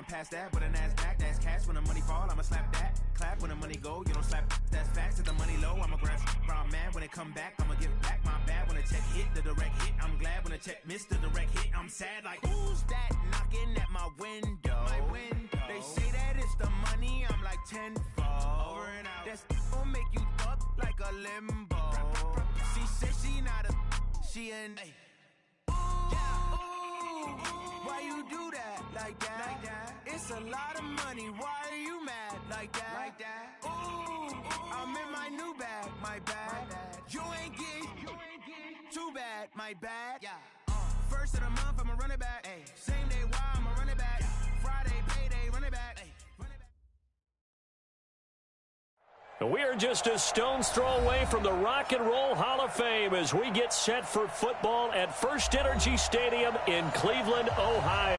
past that, but a NASDAQ, that's cash. When the money fall, I'ma slap that. Clap when the money go, you don't slap. That's facts. If the money low, I'ma grab. I'm mad when it come back, I'ma give back. My bad when the check hit, the direct hit. I'm glad when the check missed the direct hit. I'm sad like, who's that knocking at my window? They say that it's the money, I'm like tenfold. Over and out. That's gon' make you up like a limbo. She said she not a, she an. Why you do that like that? It's a lot of money. Why are you mad like that? Ooh, I'm in my new bag, my bad. You ain't get too bad, my bad. First of the month, I'ma run it back. Same day, why I'ma run it back. Friday, payday, run it back. We are just a stone's throw away from the Rock and Roll Hall of Fame as we get set for football at First Energy Stadium in Cleveland, Ohio.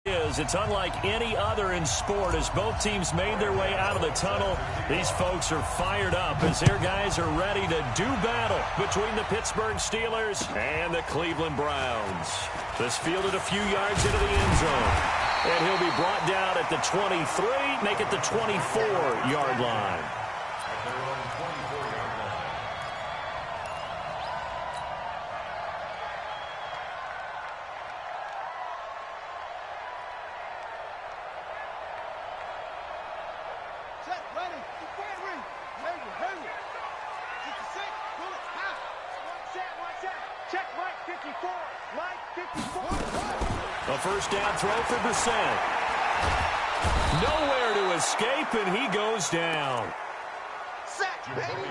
It's unlike any other in sport as both teams made their way out of the tunnel. These folks are fired up as their guys are ready to do battle between the Pittsburgh Steelers and the Cleveland Browns. This fielded a few yards into the end zone. And he'll be brought down at the 23, make it the 24-yard line. A first down throw for Brissett. Nowhere to escape, and he goes down.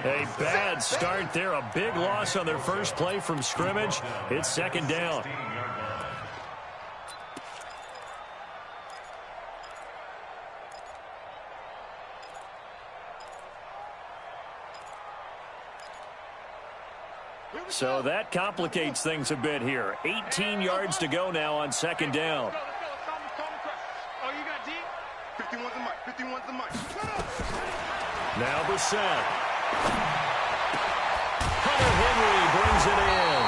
A bad start there. A big loss on their first play from scrimmage. It's second down. So that complicates things a bit here. 18 yards to go now on second down. Oh, you got deep? 51's the mic. 51's the mic. Now Brissett. Hunter Henry brings it in.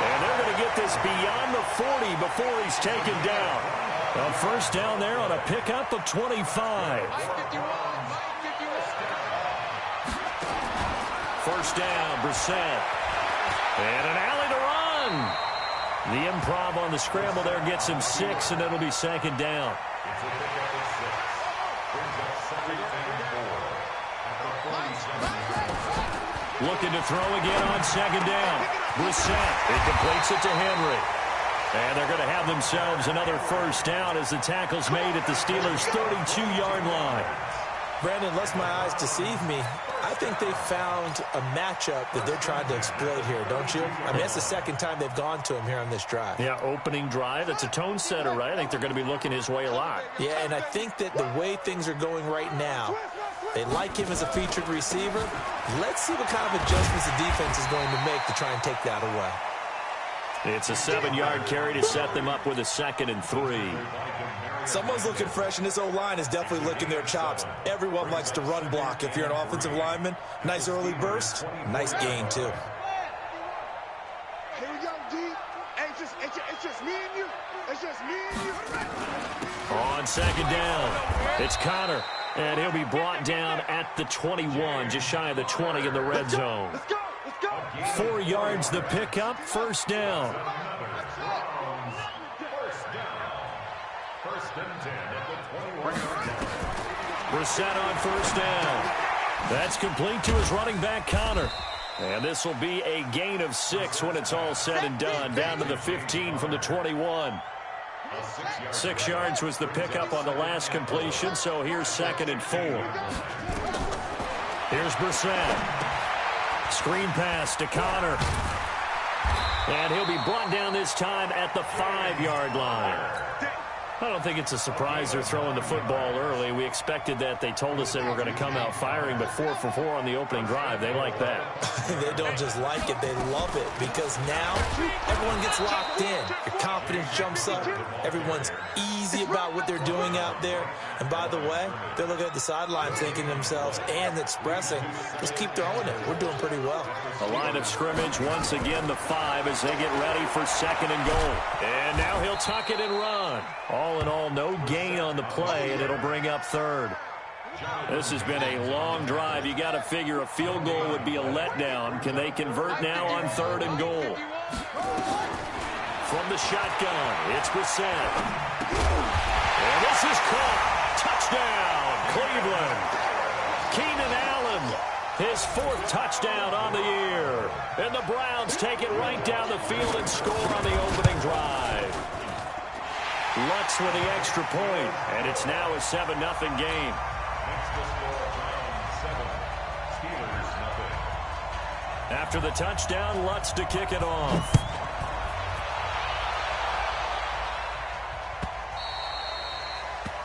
And they're going to get this beyond the 40 before he's taken down. A first down there on a pickup of 25. First down, Brissett. And an alley to run. The improv on the scramble there gets him 6, and it'll be second down. Looking to throw again on second down. Brissett, it completes it to Henry. And they're going to have themselves another first down as the tackle's made at the Steelers' 32-yard line. Brandon, lest my eyes deceive me, I think they found a matchup that they're trying to exploit here, don't you? I mean, that's the second time they've gone to him here on this drive. Yeah, opening drive. It's a tone setter, right? I think they're going to be looking his way a lot. Yeah, and I think that the way things are going right now, they like him as a featured receiver. Let's see what kind of adjustments the defense is going to make to try and take that away. It's a 7-yard carry to set them up with a 2nd and 3. Someone's looking fresh, and this O-line is definitely licking their chops. Everyone likes to run block. If you're an offensive lineman, nice early burst, nice gain, too. Here we go, D. It's just me and you. It's just me and you. On second down, it's Connor, and he'll be brought down at the 21, just shy of the 20 in the red zone. Let's go. 4 yards the pickup, first down. Brissett on first down. That's complete to his running back, Connor. And this will be a gain of 6 when it's all said and done, down to the 15 from the 21. 6 yards was the pickup on the last completion, so here's 2nd and 4. Here's Brissett. Screen pass to Connor. And he'll be brought down this time at the 5-yard line. I don't think it's a surprise they're throwing the football early. We expected that. They told us they were going to come out firing, but 4 for 4 on the opening drive. They like that. They don't just like it. They love it because now everyone gets locked in. You're confident. confidence jumps up. Everyone's easy about what they're doing out there. And by the way, they're looking at the sideline thinking to themselves and expressing, just keep throwing it. We're doing pretty well. The line of scrimmage once again the 5 as they get ready for 2nd and goal. And now he'll tuck it and run. All in all, no gain on the play, and it'll bring up 3rd. This has been a long drive. You got to figure a field goal would be a letdown. Can they convert now on 3rd and goal? From the shotgun, it's Brissett. And this is caught. Touchdown, Cleveland. Keenan Allen, his 4th touchdown on the year. And the Browns take it right down the field and score on the opening drive. Lutz with the extra point, and it's now a 7-0 game. After the touchdown, Lutz to kick it off.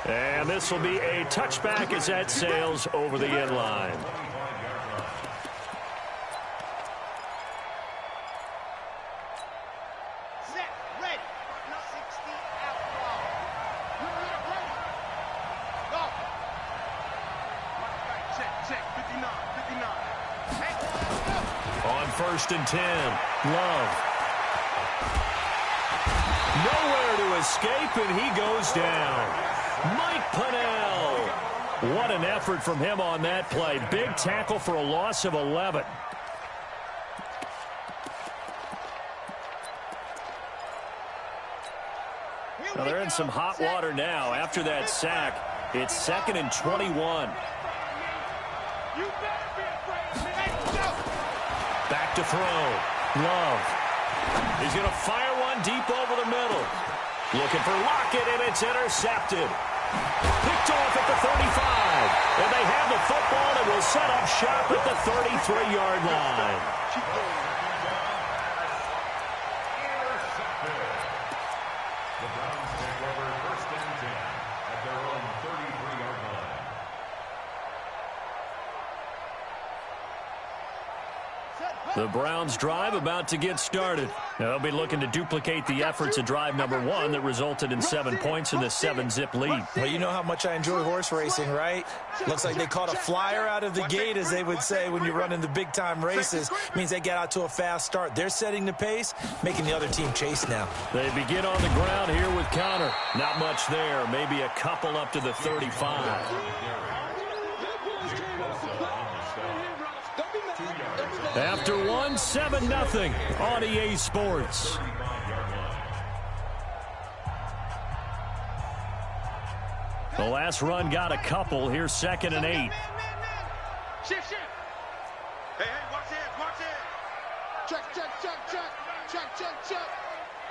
And this will be a touchback as that sails over the end line. Set, ready. 60 out. Go. Check. 59. On 1st and 10, Love. Nowhere to escape, and he goes down. Mike Pennell. What an effort from him on that play. Big tackle for a loss of 11. Now they're in some hot water now. After that sack, it's 2nd and 21. Back to throw. Love. He's going to fire one deep over the middle. Looking for Lockett, and it's intercepted. Picked off at the 35. And they have the football and will set up shop at the 33-yard line. The Browns take over 1st and 10 at their own 33-yard line. The Browns drive about to get started. Now they'll be looking to duplicate the efforts of drive number 1 that resulted in 7 points in the 7-zip lead. Well, you know how much I enjoy horse racing, right? Looks like they caught a flyer out of the gate, as they would say when you're running the big-time races. Means they get out to a fast start. They're setting the pace, making the other team chase now. They begin on the ground here with Conner. Not much there. Maybe a couple up to the 35. After 1, 7-0 on EA Sports. The last run got a couple. Here's 2nd and 8. Shift. Hey, watch it. Check.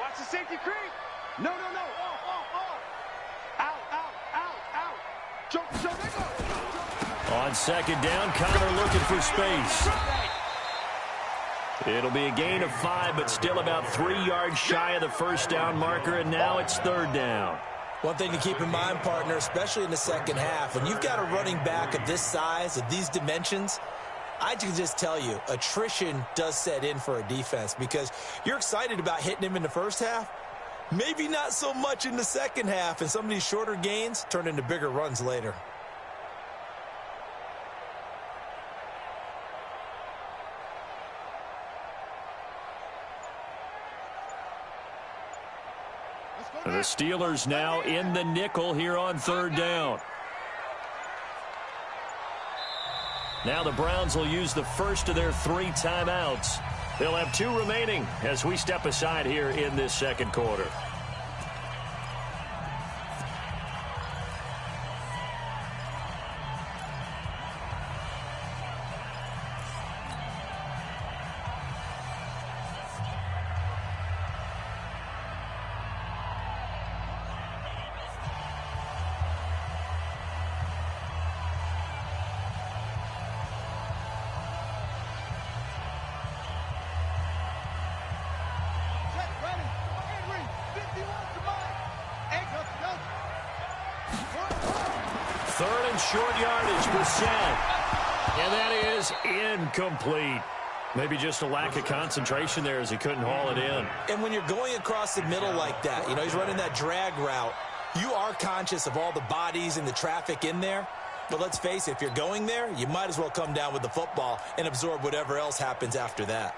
Watch the safety creep. No. Out. Jump, they go. On 2nd down, Conner looking for space. It'll be a gain of 5, but still about 3 yards shy of the 1st down marker, and now it's 3rd down. One thing to keep in mind, partner, especially in the second half, when you've got a running back of this size, of these dimensions, I can just tell you, attrition does set in for a defense because you're excited about hitting him in the first half, maybe not so much in the second half, and some of these shorter gains turn into bigger runs later. The Steelers now in the nickel here on 3rd down. Now the Browns will use the first of their 3 timeouts. They'll have 2 remaining as we step aside here in this 2nd quarter. Short yardage, Brissett. And that is incomplete. Maybe just a lack of concentration there as he couldn't haul it in. And when you're going across the middle like that, he's running that drag route, you are conscious of all the bodies and the traffic in there. But let's face it, if you're going there, you might as well come down with the football and absorb whatever else happens after that.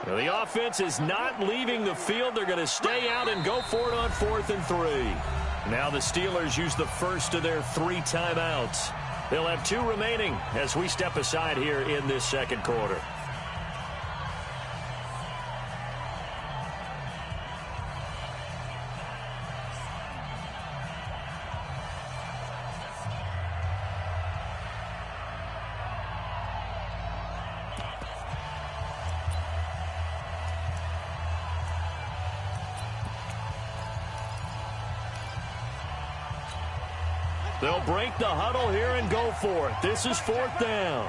Well, the offense is not leaving the field. They're going to stay out and go for it on 4th and 3. Now the Steelers use the first of their 3 timeouts. They'll have 2 remaining as we step aside here in this second quarter. They'll break the huddle here and go for it. This is 4th down.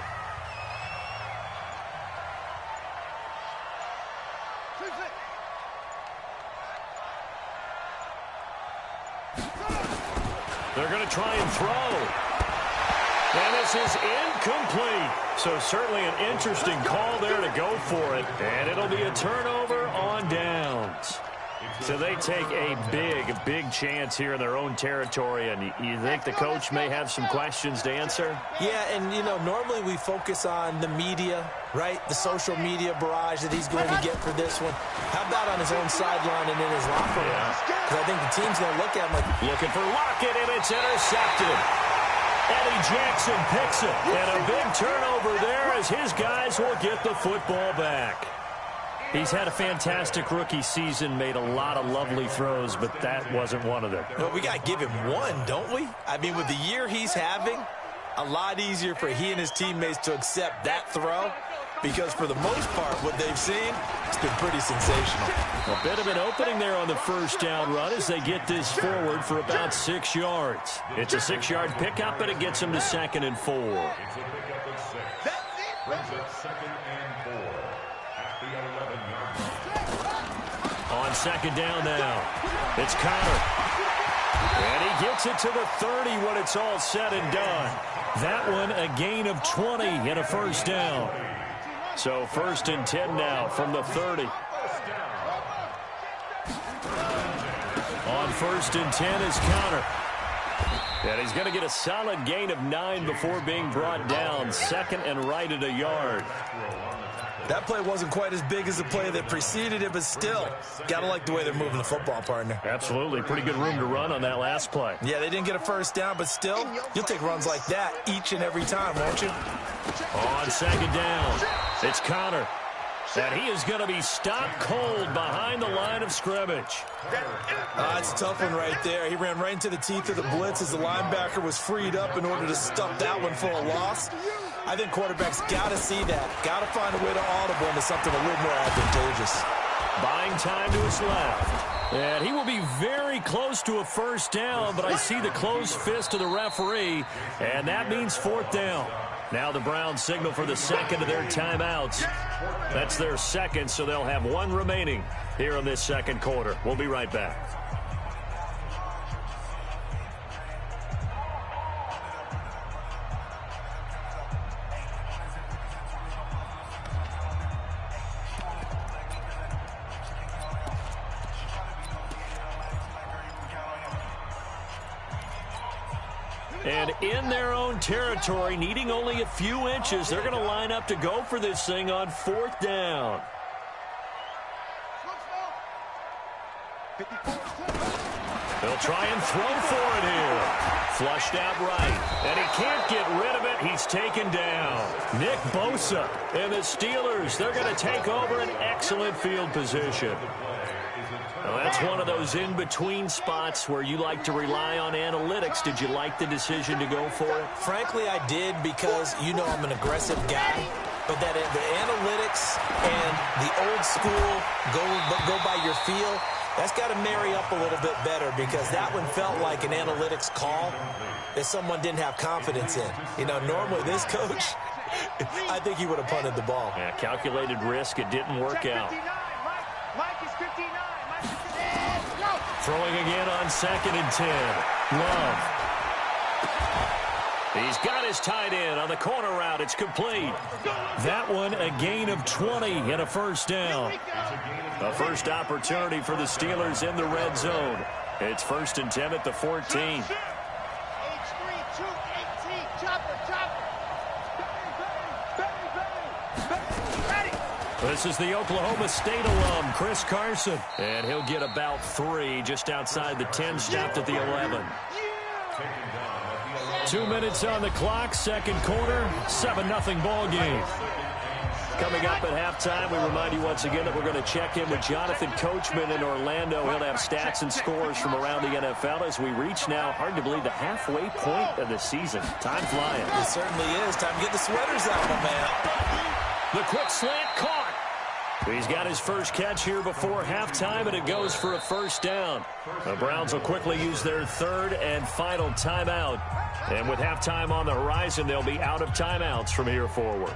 They're going to try and throw. And this is incomplete. So certainly an interesting call there to go for it. And it'll be a turnover on downs. So they take a big chance here in their own territory. And you think the coach may have some questions to answer? Yeah, and, normally we focus on the media, right? The social media barrage that he's going to get for this one. How about on his own sideline and in his locker room? Because I think the team's going to look at him like... Looking for Lockett, and it's intercepted. Eddie Jackson picks it. And a big turnover there as his guys will get the football back. He's had a fantastic rookie season, made a lot of lovely throws, but that wasn't one of them. Well, we got to give him one, don't we? I mean, with the year he's having, a lot easier for he and his teammates to accept that throw because for the most part, what they've seen, it's been pretty sensational. A bit of an opening there on the first down run as they get this forward for about 6 yards. It's a 6-yard pickup, and it gets them to 2nd and 4. It's a pickup at 6. Brings it 2nd and 4. At the 11-yard line. On 2nd down now, it's Connor. And he gets it to the 30 when it's all said and done. That one a gain of 20 and a first down. So 1st and 10 now from the 30. On 1st and 10 is Connor. And he's going to get a solid gain of 9 before being brought down. 2nd and right at a yard. That play wasn't quite as big as the play that preceded it, but still, got to like the way they're moving the football, partner. Absolutely. Pretty good room to run on that last play. Yeah, they didn't get a first down, but still, you'll take runs like that each and every time, won't you? On 2nd down, it's Connor. And he is going to be stopped cold behind the line of scrimmage. It's a tough one right there. He ran right into the teeth of the blitz as the linebacker was freed up in order to stuff that one for a loss. I think quarterbacks got to see that. Got to find a way to audible into something a little more advantageous. Buying time to his left. And he will be very close to a first down, but I see the closed fist of the referee, and that means 4th down. Now the Browns signal for the 2nd of their timeouts. That's their 2nd, so they'll have 1 remaining here in this 2nd quarter. We'll be right back. And in their own territory, needing only a few inches, they're going to line up to go for this thing on 4th down. They'll try and throw for it here. Flushed out right. And he can't get rid of it. He's taken down. Nick Bosa and the Steelers, they're going to take over an excellent field position. Well, that's one of those in-between spots where you like to rely on analytics. Did you like the decision to go for it? Frankly, I did because, I'm an aggressive guy. But that the analytics and the old school go by your feel, that's got to marry up a little bit better because that one felt like an analytics call that someone didn't have confidence in. Normally this coach, I think he would have punted the ball. Yeah, calculated risk. It didn't work out. Throwing again on 2nd and 10. Love. He's got his tight end on the corner route. It's complete. That one a gain of 20 and a first down. A first opportunity for the Steelers in the red zone. It's 1st and 10 at the 14. This is the Oklahoma State alum, Chris Carson. And he'll get about 3 just outside the 10, stopped at the 11. 2 minutes on the clock, second quarter, 7-0 ball game. Coming up at halftime, we remind you once again that we're going to check in with Jonathan Coachman in Orlando. He'll have stats and scores from around the NFL as we reach now, hard to believe, the halfway point of the season. Time flying. It certainly is. Time to get the sweaters out, my man. The quick slant caught. He's got his first catch here before halftime, and it goes for a first down. The Browns will quickly use their third and final timeout. And with halftime on the horizon, they'll be out of timeouts from here forward.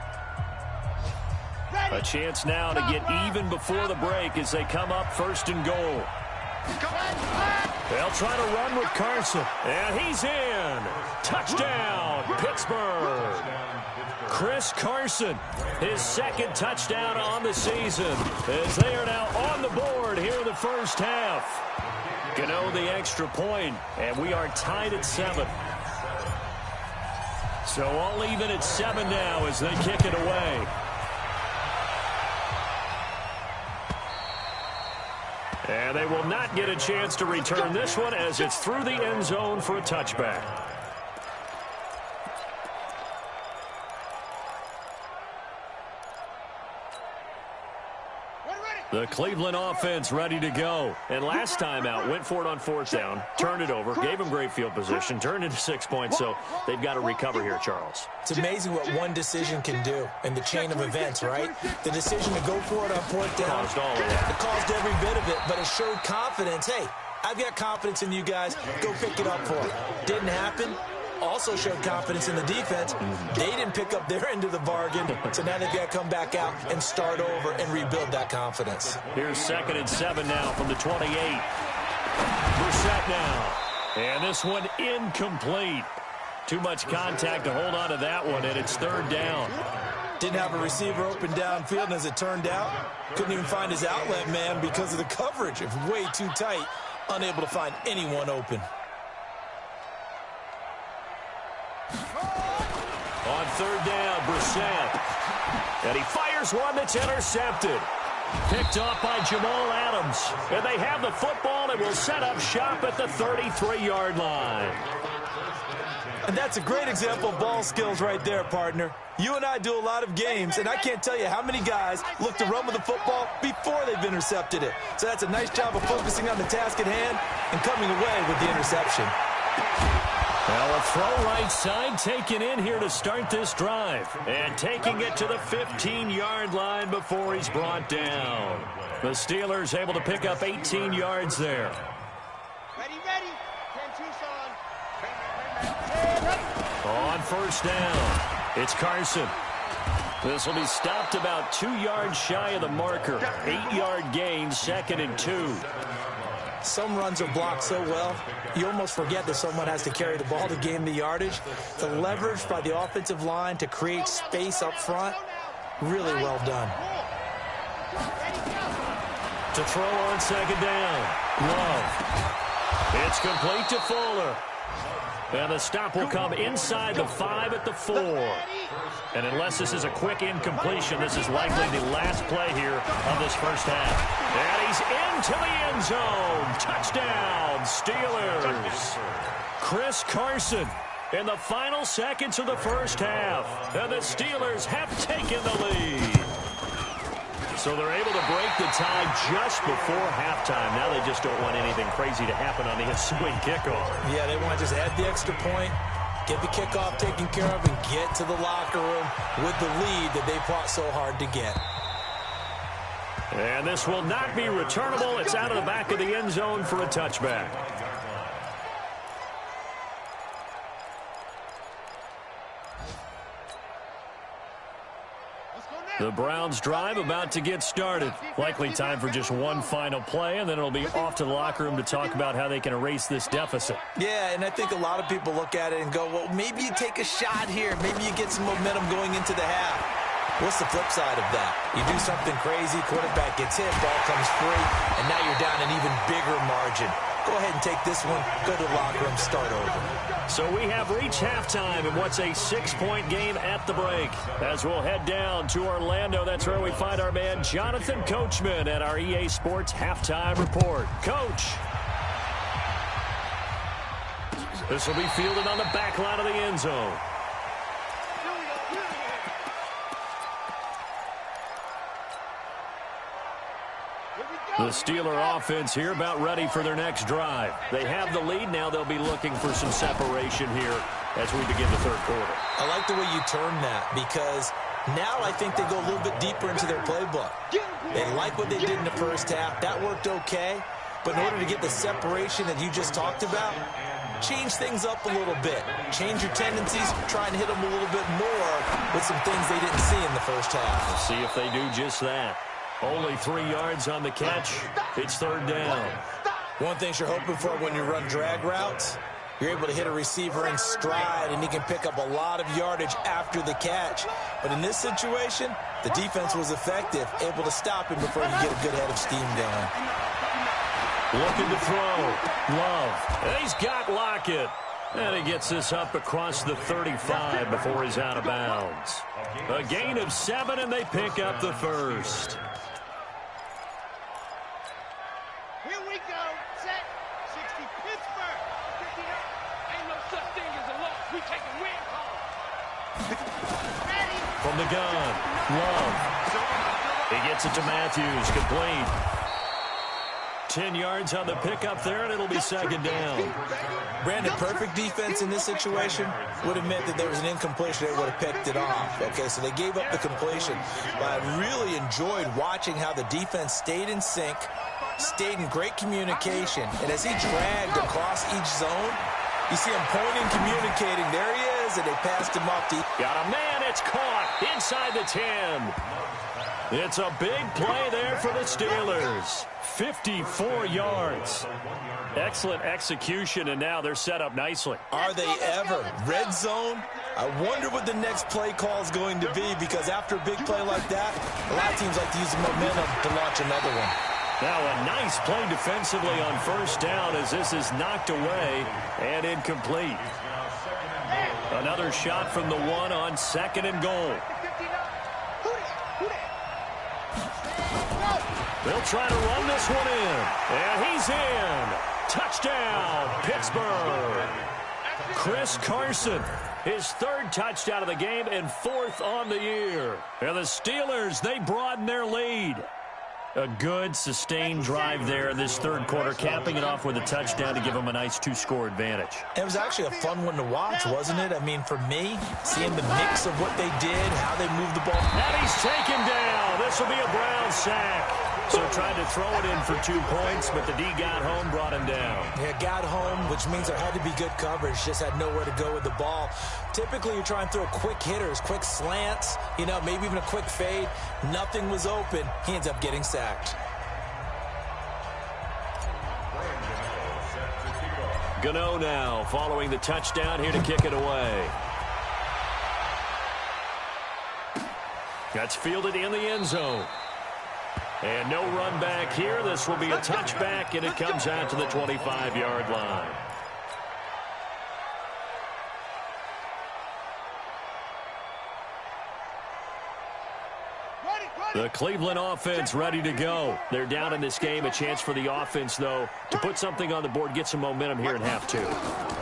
A chance now to get even before the break as they come up 1st and goal. They'll try to run with Carson. And he's in. Touchdown, Pittsburgh. Chris Carson, his 2nd touchdown on the season, as they are now on the board here in the first half. Gano the extra point, and we are tied at 7. So all even at 7 now as they kick it away. And they will not get a chance to return this one as it's through the end zone for a touchback. The Cleveland offense ready to go. And last time out, went for it on 4th down, turned it over, gave them great field position, turned into 6 points, so they've got to recover here, Charles. It's amazing what one decision can do in the chain of events, right? The decision to go for it on 4th down. Caused all of that. It caused every bit of it, but it showed confidence. Hey, I've got confidence in you guys. Go pick it up for it. Didn't happen. Also showed confidence in the defense. They didn't pick up their end of the bargain, so now they've got to come back out and start over and rebuild that confidence. Here's 2nd and 7 now from the 28. Brissett now. And this one incomplete. Too much contact to hold on to that one, and it's 3rd down. Didn't have a receiver open downfield, and as it turned out, couldn't even find his outlet man because of the coverage. It was way too tight, unable to find anyone open. On 3rd down, Brissett. And he fires one that's intercepted. Picked off by Jamal Adams. And they have the football and will set up shop at the 33-yard line. And that's a great example of ball skills right there, partner. You and I do a lot of games, and I can't tell you how many guys look to run with the football before they've intercepted it. So that's a nice job of focusing on the task at hand and coming away with the interception. Well, a throw right side taken in here to start this drive. And taking it to the 15-yard line before he's brought down. The Steelers able to pick up 18 yards there. Ready. 10-2, son. On 1st down, it's Carson. This will be stopped about 2 yards shy of the marker. 8-yard gain, 2nd and 2. Some runs are blocked so well, you almost forget that someone has to carry the ball to gain the yardage. The leverage by the offensive line to create space up front, really well done. To throw on 2nd down, Love. It's complete to Fuller. And the stop will come inside the 5 at the 4. And unless this is a quick incompletion, this is likely the last play here of this first half. And he's into the end zone. Touchdown, Steelers. Chris Carson in the final seconds of the first half. And the Steelers have taken the lead. So they're able to break the tie just before halftime. Now they just don't want anything crazy to happen on the ensuing kickoff. Yeah, they want to just add the extra point, get the kickoff taken care of, and get to the locker room with the lead that they fought so hard to get. And this will not be returnable. It's out of the back of the end zone for a touchback. The Browns drive about to get started. Likely time for just one final play, and then it'll be off to the locker room to talk about how they can erase this deficit. Yeah, and I think a lot of people look at it and go, well, maybe you take a shot here. Maybe you get some momentum going into the half. What's the flip side of that? You do something crazy, quarterback gets hit, ball comes free, and now you're down an even bigger margin. Go ahead and take this one, go to the locker room, start over. So we have reached halftime in what's a 6-point game at the break. As we'll head down to Orlando, that's where we find our man Jonathan Coachman at our EA Sports Halftime Report. Coach. This will be fielded on the back line of the end zone. The Steeler offense here about ready for their next drive. They have the lead. Now they'll be looking for some separation here as we begin the third quarter. I like the way you term that because now I think they go a little bit deeper into their playbook. They like what they did in the first half. That worked okay. But in order to get the separation that you just talked about, change things up a little bit. Change your tendencies. Try and hit them a little bit more with some things they didn't see in the first half. We'll see if they do just that. Only 3 yards on the catch. It's third down. One thing you're hoping for when you run drag routes, you're able to hit a receiver in stride, and he can pick up a lot of yardage after the catch. But in this situation, the defense was effective, able to stop him before you get a good head of steam going. Looking to throw. Love. And he's got Lockett. And he gets this up across the 35 before he's out of bounds. A gain of 7, and they pick up the first. Here we go. Set. 60 Pittsburgh. Ain't no such thing as a loss. We take a win home. Ready. From the gun. Love. He gets it to Matthews. Complete. 10 yards on the pickup there, and it'll be second down. Brandon, perfect defense in this situation would have meant that there was an incompletion. They would have picked it off. Okay, so they gave up the completion. But I really enjoyed watching how the defense stayed in sync, stayed in great communication. And as he dragged across each zone, you see him pointing, communicating. There he is, and they passed him up. Got a man, it's caught inside the 10. It's a big play there for the Steelers. 54 yards. Excellent execution, and now they're set up nicely. Are they ever? Red zone? I wonder what the next play call is going to be, because after a big play like that, a lot of teams like to use the momentum to launch another one. Now a nice play defensively on first down as this is knocked away and incomplete. Another shot from the 1 on second and goal. They'll try to run this one in. And he's in. Touchdown, Pittsburgh. Chris Carson, his 3rd touchdown of the game and 4th on the year. And the Steelers, they broaden their lead. A good, sustained drive there in this third quarter, capping it off with a touchdown to give them a nice 2-score advantage. It was actually a fun one to watch, wasn't it? I mean, for me, seeing the mix of what they did, how they moved the ball. And he's taken down. This will be a Brown sack. So tried to throw it in for 2 points, but the D got home, brought him down. Yeah, got home, which means there had to be good coverage. Just had nowhere to go with the ball. Typically, you try and throw quick hitters, quick slants, you know, maybe even a quick fade. Nothing was open. He ends up getting sacked. Gano now following the touchdown here to kick it away. That's fielded in the end zone. And no run back here. This will be a touchback, and it comes out to the 25-yard line. The Cleveland offense ready to go. They're down in this game. A chance for the offense, though, to put something on the board, get some momentum here in half 2.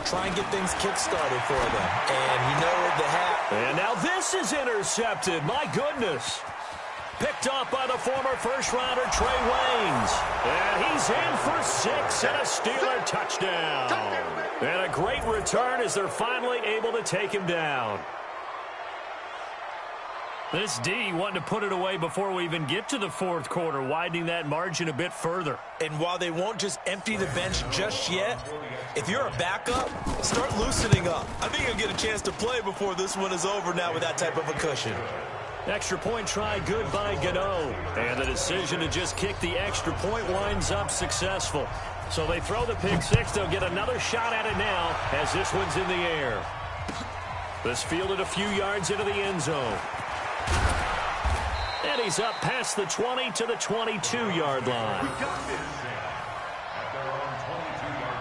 Try and get things kick-started for them. And you know the half. And now this is intercepted. My goodness. Picked off by the former first-rounder Trey Waynes. And he's in for 6 and a Steeler touchdown. And a great return as they're finally able to take him down. This D wanting to put it away before we even get to the fourth quarter, widening that margin a bit further. And while they won't just empty the bench just yet, if you're a backup, start loosening up. I think you'll get a chance to play before this one is over now with that type of a cushion. Extra point try good by Gano. And the decision to just kick the extra point winds up successful. So they throw the pick six. They'll get another shot at it now as this one's in the air. This fielded a few yards into the end zone. And he's up past the 20 to the 22-yard line. We got this at their own 22-yard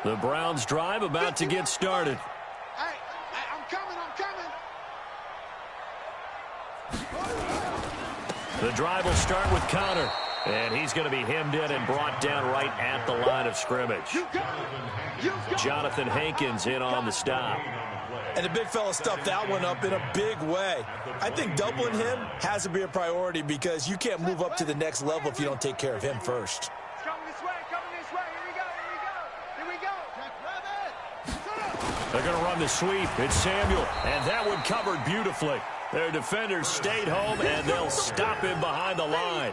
line. The Browns drive about to get started. Hey, I'm coming. The drive will start with Conner. And he's going to be hemmed in and brought down right at the line of scrimmage. Jonathan Hankins in on the stop. And the big fella stuffed that one up in a big way. I think doubling him has to be a priority because you can't move up to the next level if you don't take care of him first. Coming this way. Here we go. They're going to run the sweep. It's Samuel. And that one covered beautifully. Their defenders stayed home, and they'll stop him behind the line.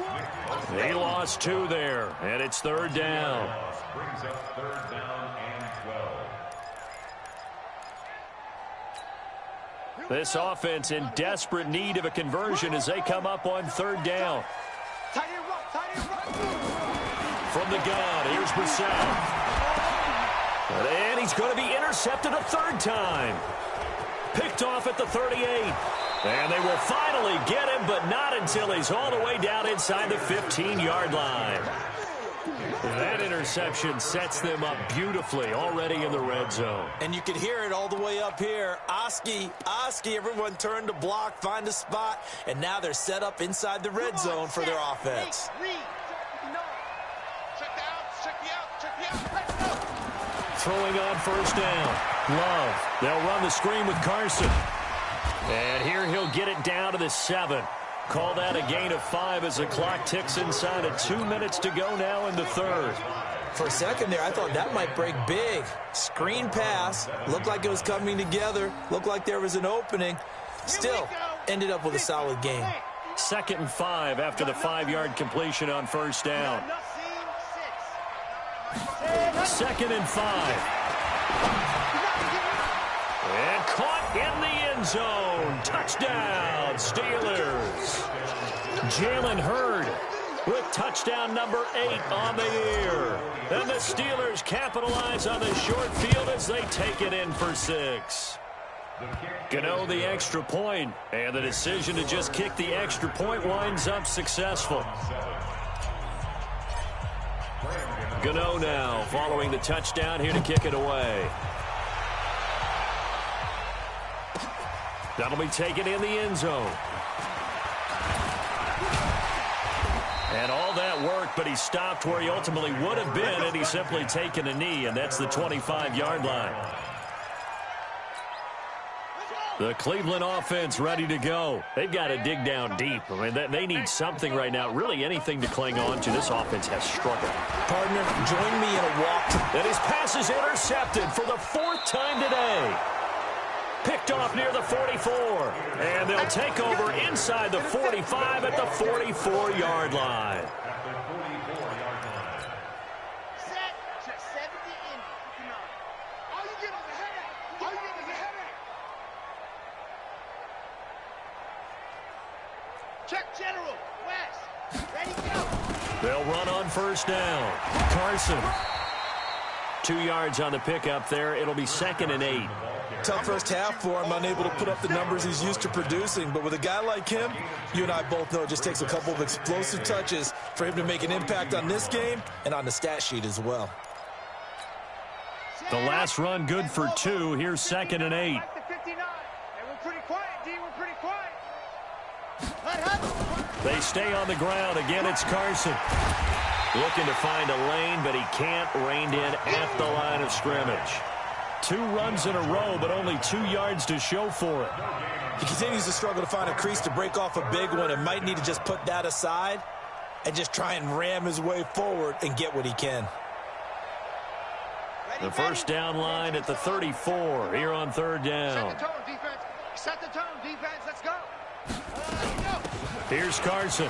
He lost 2 there, and it's third down. Brings up third down and 12. This offense in desperate need of a conversion as they come up on third down. Tight end run. From the gun, here's Brissett. And he's going to be intercepted a third time. Picked off at the 38. And they will finally get him, but not until he's all the way down inside the 15-yard line. That interception sets them up beautifully already in the red zone. And you can hear it all the way up here. Oski, everyone turned to block, find a spot, and now they're set up inside the red zone for their offense. Check me out. Let's go. Throwing on first down. Love. They'll run the screen with Carson. And here he'll get it down to the 7. Call that a gain of 5 as the clock ticks inside of 2 minutes to go now in the third. For a second there, I thought that might break big. Screen pass. Looked like it was coming together. Looked like there was an opening. Still, ended up with a solid game. 2nd and 5 after the 5-yard completion on first down. 2nd and 5. And caught in the end zone. Touchdown, Steelers. Jalen Hurd with touchdown number 8 on the year. And the Steelers capitalize on the short field as they take it in for 6. Gano the extra point, and the decision to just kick the extra point winds up successful. Gano now following the touchdown here to kick it away. That'll be taken in the end zone. And all that work, but he stopped where he ultimately would have been, and he's simply taken a knee, and that's the 25-yard line. The Cleveland offense ready to go. They've got to dig down deep. I mean, they need something right now, really anything to cling on to. This offense has struggled. Partner, join me in a walk. And his pass is intercepted for the 4th time today. Picked off near the 44. And they'll take over inside the 45 at the 44-yard line. Set. Just 70 in. All you get is a headache. Check general. West. Ready, go. They'll run on first down. Carson. 2 yards on the pickup there. It'll be 2nd and 8. Tough first half for him, unable to put up the numbers he's used to producing. But with a guy like him, you and I both know it just takes a couple of explosive touches for him to make an impact on this game and on the stat sheet as well. The last run good for 2. Here's 2nd and 8. Back to 59. And we're pretty quiet, D. We're pretty quiet. They stay on the ground. Again, it's Carson. Looking to find a lane, but he can't. Reined in at the line of scrimmage. 2 runs in a row, but only 2 yards to show for it. He continues to struggle to find a crease to break off a big one and might need to just put that aside and just try and ram his way forward and get what he can. The first down line at the 34 here on third down. Set the tone, defense. Set the tone, defense. Let's go. Here's Carson.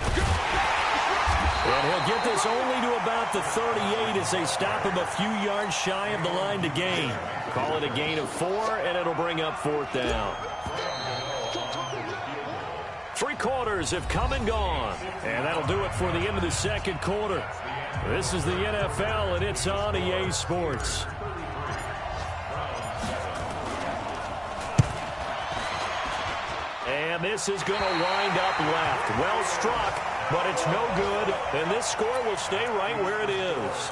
And he'll get this only to about the 38 as they stop him a few yards shy of the line to gain. Call it a gain of 4, and it'll bring up 4th down. 3 quarters have come and gone. And that'll do it for the end of the second quarter. This is the NFL, and it's on EA Sports. And this is going to wind up left. Well struck, but it's no good. And this score will stay right where it is.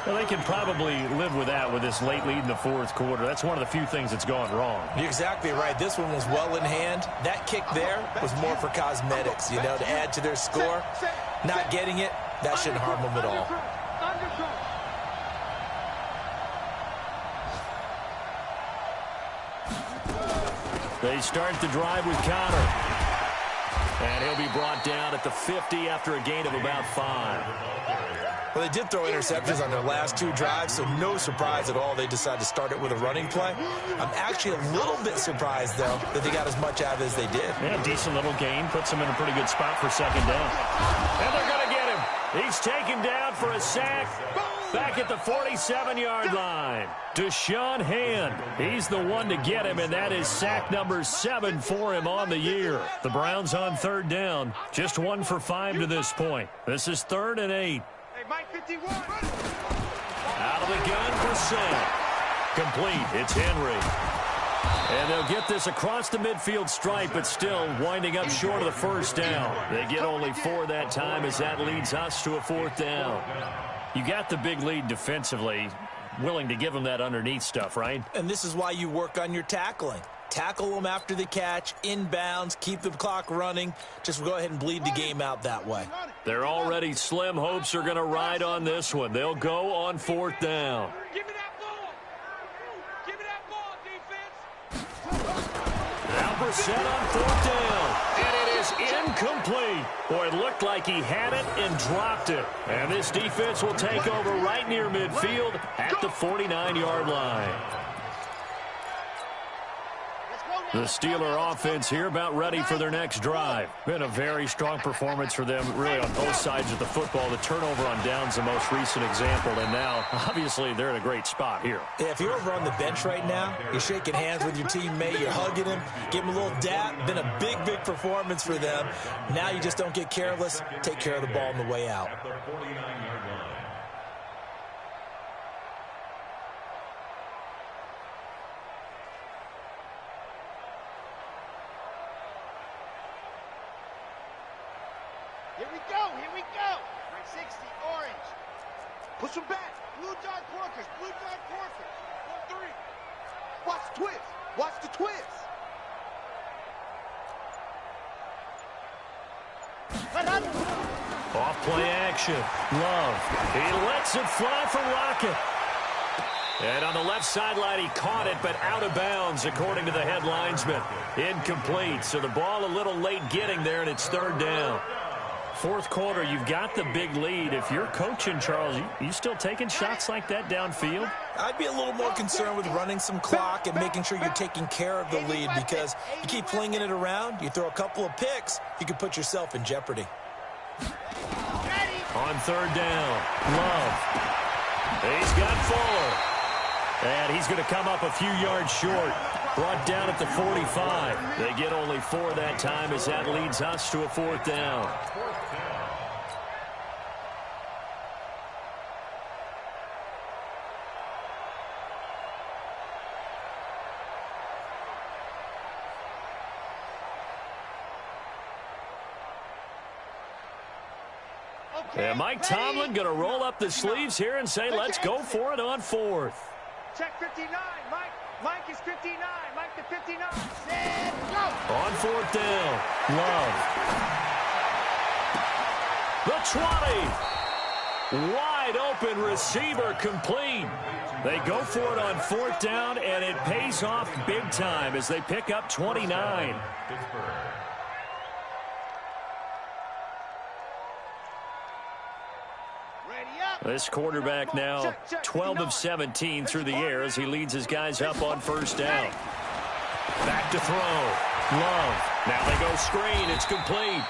Well, they can probably live with that with this late lead in the 4th quarter. That's one of the few things that's gone wrong. You're exactly right. This one was well in hand. That kick there was more for cosmetics, you know, to add to their score. Not getting it, that shouldn't harm them at all. They start the drive with Connor. And he'll be brought down at the 50 after a gain of about 5. Well, they did throw interceptions on their last 2 drives, so no surprise at all they decided to start it with a running play. I'm actually a little bit surprised, though, that they got as much out of it as they did. Yeah, decent little gain. Puts them in a pretty good spot for 2nd down. And they're going to get him. He's taken down for a sack. Back at the 47-yard line. Deshaun Hand. He's the one to get him, and that is sack number 7 for him on the year. The Browns on 3rd down. Just 1 for 5 to this point. This is 3rd and 8. Mike 51. Out of the gun for sack. Complete. It's Henry. And they'll get this across the midfield stripe, but still winding up short of the 1st down. They get only 4 that time as that leads us to a 4th down. You got the big lead defensively, willing to give them that underneath stuff, right? And this is why you work on your tackling. Tackle them after the catch, inbounds, keep the clock running. Just go ahead and bleed the game out that way. They're already slim hopes are going to ride on this one. They'll go on 4th down. Give me that ball. Give me that ball, defense. Now Brissett on 4th down. And it is incomplete. Boy, it looked like he had it and dropped it. And this defense will take over right near midfield at the 49-yard line. The Steeler offense here about ready for their next drive. Been a very strong performance for them, really, on both sides of the football. The turnover on downs, the most recent example, and now, obviously, they're in a great spot here. Yeah, if you're over on the bench right now, you're shaking hands with your teammate, you're hugging him, give him a little dap. Been a big, big performance for them. Now you just don't get careless. Take care of the ball on the way out. Here we go. Here we go. 60, orange. Push them back. Blue dot Porkers. Blue dot Porkers. 1-3. Watch the twist. Watch the twist. Off play action. Love. He lets it fly for Rocket. And on the left sideline, he caught it, but out of bounds, according to the head linesman. Incomplete. So the ball a little late getting there, and it's 3rd down. 4th quarter, you've got the big lead. If you're coaching, Charles, you still taking shots like that downfield? I'd be a little more concerned with running some clock and making sure you're taking care of the lead, because you keep flinging it around, you throw a couple of picks, you could put yourself in jeopardy. On 3rd down, Love. He's got Fuller. And he's going to come up a few yards short. Brought down at the 45. They get only 4 that time as that leads us to a 4th down. And Mike Tomlin going to roll up the sleeves here and say, let's go for it on 4th. Check 59. Mike is 59. Mike to 59. Set, go. On 4th down. Love. The 20. Wide open receiver complete. They go for it on 4th down, and it pays off big time as they pick up 29. This quarterback now 12 of 17 through the air as he leads his guys up on 1st down. Back to throw. Love. Now they go screen. It's complete.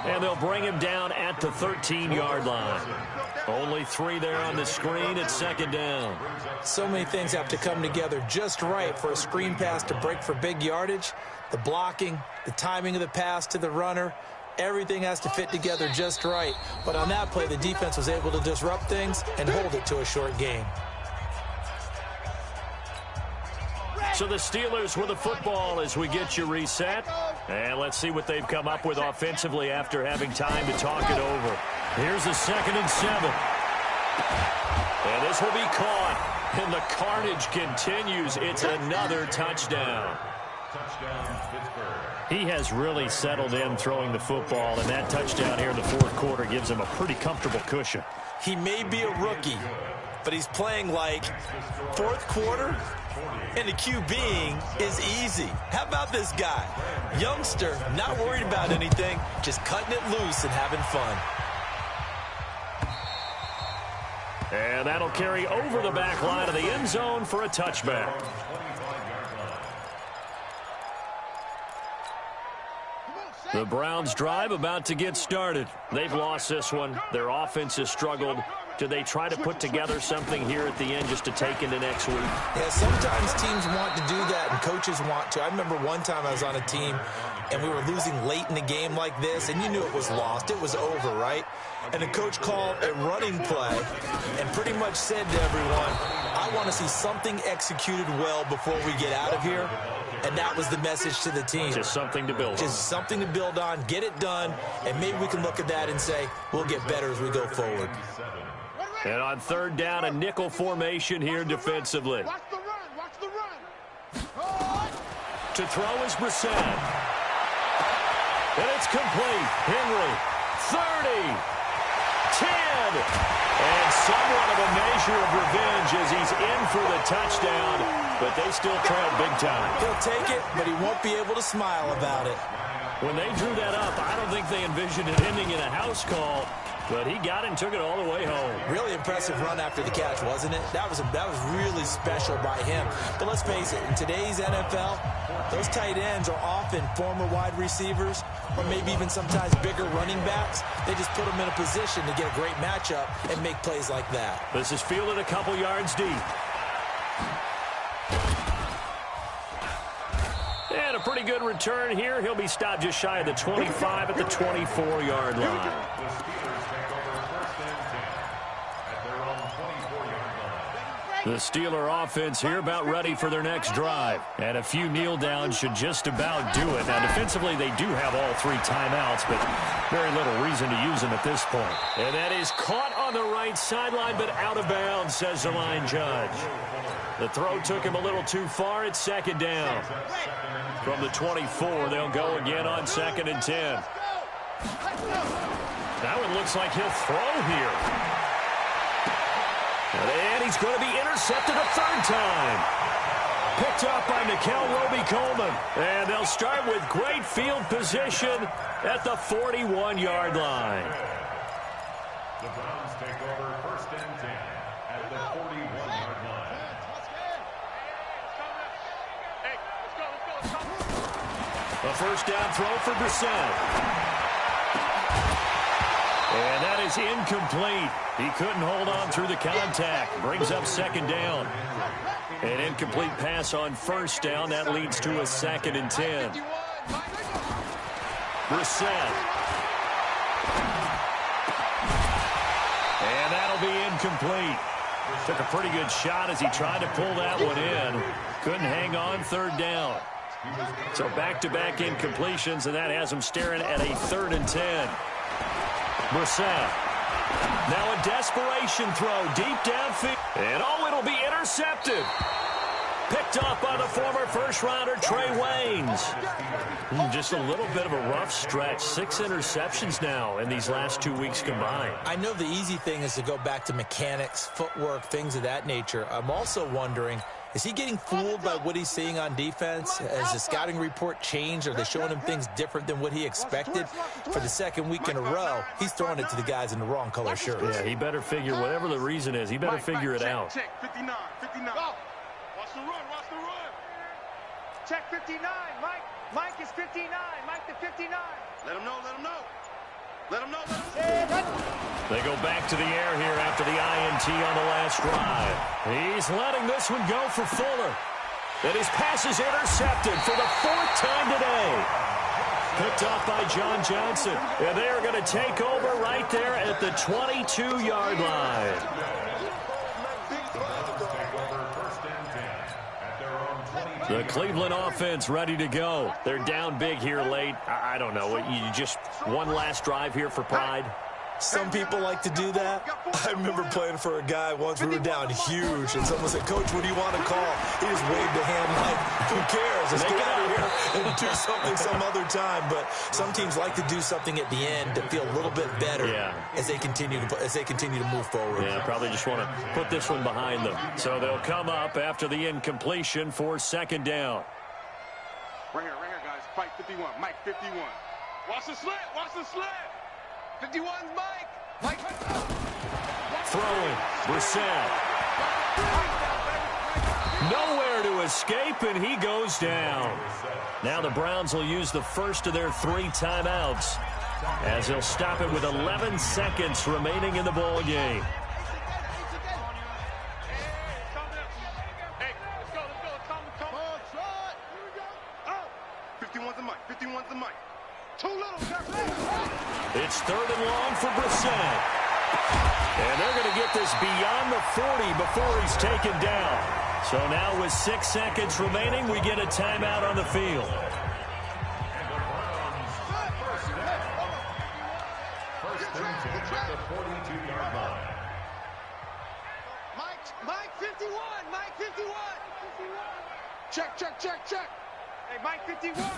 And they'll bring him down at the 13-yard line. Only 3 there on the screen at second down. So many things have to come together just right for a screen pass to break for big yardage. The blocking, the timing of the pass to the runner, everything has to fit together just right. But on that play, the defense was able to disrupt things and hold it to a short gain. So the Steelers with the football as we get you reset. And let's see what they've come up with offensively after having time to talk it over. Here's a 2nd and 7. And this will be caught. And the carnage continues. It's another touchdown. He has really settled in throwing the football, and that touchdown here in the 4th quarter gives him a pretty comfortable cushion. He may be a rookie, but he's playing like 4th quarter, and the QBing is easy. How about this guy? Youngster, not worried about anything, just cutting it loose and having fun. And that'll carry over the back line of the end zone for a touchback. The Browns' drive about to get started. They've lost this one. Their offense has struggled. Do they try to put together something here at the end just to take into next week? Yeah, sometimes teams want to do that and coaches want to. I remember one time I was on a team and we were losing late in the game like this, and you knew it was lost. It was over, right? And the coach called a running play and pretty much said to everyone, I want to see something executed well before we get out of here. And that was the message to the team. Just something to build on. Just something to build on, get it done, and maybe we can look at that and say, we'll get better as we go forward. And on 3rd down, a nickel formation here defensively. Watch the run, watch the run. To throw is Brissett. And it's complete. Henry, 30, 10. And somewhat of a measure of revenge as he's in for the touchdown, but they still trail big time. He'll take it, but he won't be able to smile about it. When they drew that up, I don't think they envisioned it ending in a house call, but he got it and took it all the way home. Really impressive run after the catch, wasn't it? That was really special by him. But let's face it, in today's NFL, those tight ends are often former wide receivers or maybe even sometimes bigger running backs. They just put them in a position to get a great matchup and make plays like that. This is fielded a couple yards deep. And a pretty good return here. He'll be stopped just shy of the 25 at the 24-yard line. The Steeler offense here about ready for their next drive. And a few kneel downs should just about do it. Now, defensively, they do have all 3 timeouts, but very little reason to use them at this point. And that is caught on the right sideline, but out of bounds, says the line judge. The throw took him a little too far. It's 2nd down. From the 24, they'll go again on 2nd and 10. Now it looks like he'll throw here. And he's going to be intercepted a 3rd time. Picked up by Nickel Roby-Coleman. And they'll start with great field position at the 41-yard line. The Browns take over 1st and 10 at the 41-yard line. A 1st down throw for Brissett. And that is incomplete. He couldn't hold on through the contact. Brings up 2nd down. An incomplete pass on 1st down. That leads to a 2nd and 10. Brissett. And that'll be incomplete. Took a pretty good shot as he tried to pull that one in. Couldn't hang on 3rd down. So back-to-back incompletions, and that has him staring at a 3rd and 10. Brissett. Now a desperation throw deep downfield. And it'll be intercepted. Picked up by the former first-rounder Trey Waynes. Just a little bit of a rough stretch. 6 interceptions now in these last 2 weeks combined. I know the easy thing is to go back to mechanics, footwork, things of that nature. I'm also wondering, is he getting fooled by what he's seeing on defense? Has the scouting report changed? Are they showing him things different than what he expected? For the 2nd week in a row, he's throwing it to the guys in the wrong color shirts. Yeah, he better figure, whatever the reason is, he better figure it out. Check 59, 59. Watch the run, watch the run. Check 59, Mike. Mike is 59. Mike to 59. Let him know, let him know. Let him know. They go back to the air here after the INT on the last drive. He's letting this one go for Fuller. And his pass is intercepted for the 4th time today. Picked off by John Johnson. And they are going to take over right there at the 22-yard line. The Cleveland offense ready to go. They're down big here late. I don't know. You just one last drive here for pride? Some people like to do that. I remember playing for a guy once. We were down huge, and someone said, "Coach, what do you want to call?" He just waved a hand like, "Who cares? Let's get out of here and do something some other time." But some teams like to do something at the end to feel a little bit better as they continue to move forward. Yeah, probably just want to put this one behind them. So they'll come up after the incompletion for 2nd down. Right here, guys. Fight 51. Mike 51. Watch the slant. Watch the slant. 51's Mike. Throwing. Brissett. Nowhere to escape, and he goes down. Now the Browns will use the first of their 3 timeouts as they'll stop it with 11 seconds remaining in the ball game. Hey, let's go. Come on, try it. Here we go. Oh, 51's the Mike. 51's the Mike. Too little. It's 3rd and long for Brissett. And they're going to get this beyond the 40 before he's taken down. So now with 6 seconds remaining, we get a timeout on the field. First and 10 at the 42-yard line. Mike 51. Mike 51. Check. Hey, Mike 51.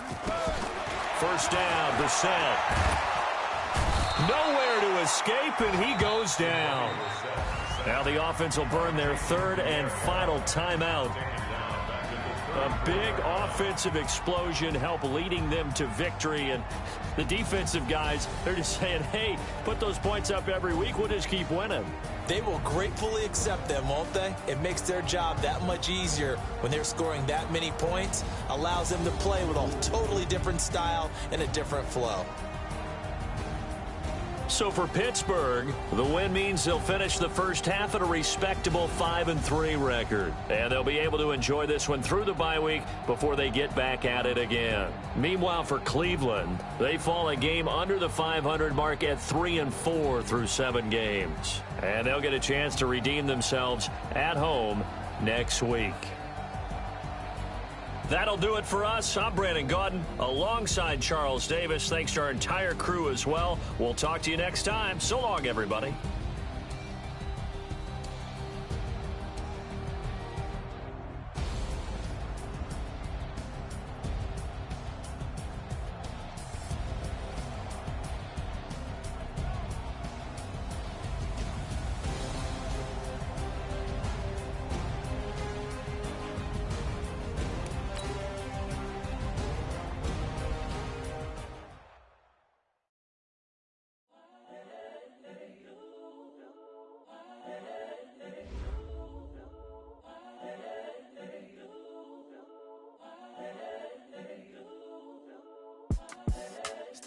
First down, Brissett. Nowhere to escape, and he goes down. Now the offense will burn their 3rd and final timeout. A big offensive explosion help leading them to victory, and the defensive guys, they're just saying, hey, put those points up every week, we'll just keep winning. They will gratefully accept them, won't they? It makes their job that much easier when they're scoring that many points. Allows them to play with a totally different style and a different flow. So for Pittsburgh, the win means they'll finish the first half at a respectable 5-3 record. And they'll be able to enjoy this one through the bye week before they get back at it again. Meanwhile, for Cleveland, they fall a game under the 500 mark at 3-4 through 7 games. And they'll get a chance to redeem themselves at home next week. That'll do it for us. I'm Brandon Gaudin alongside Charles Davis. Thanks to our entire crew as well. We'll talk to you next time. So long, everybody.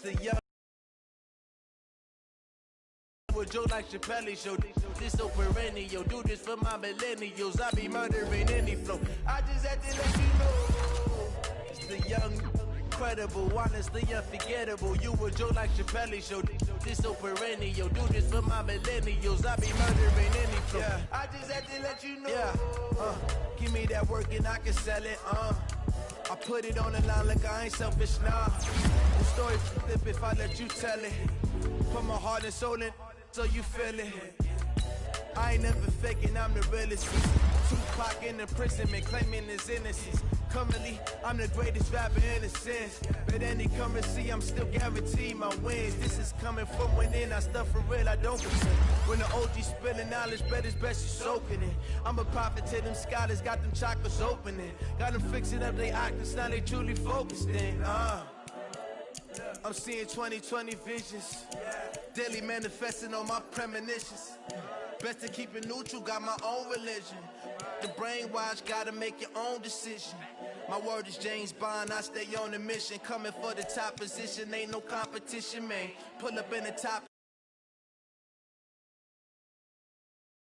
The young with Joe like Chappelle show. This so perennial. Do this for my millennials. I be murdering any flow. I just had to let you know. It's the young, incredible, honestly unforgettable. You were Joe like Chappelle show. This so perennial. Do this for my millennials. I be murdering any flow. Yeah. I just had to let you know. Yeah. Give me that work and I can sell it. I put it on the line like I ain't selfish, nah. The story flip if I let you tell it. Put my heart and soul in so you feel it. I ain't never faking, I'm the realest. Tupac in imprisonment, claiming his innocence. Currently, I'm the greatest rapper in a sense. But any currency, I'm still guaranteed my wins. This is coming from within, I stuff for real, I don't pretend. When the OG spilling knowledge, bet it's best you soaking it. I'm a prophet to them scholars, got them chakras opening. Got them fixing up they octaves, now they truly focused in. I'm seeing 2020 visions. Daily manifesting on my premonitions. Best to keep it neutral, got my own religion. The brainwash, gotta make your own decision. My word is James Bond, I stay on a mission. Coming for the top position, ain't no competition, man. Pull up in the top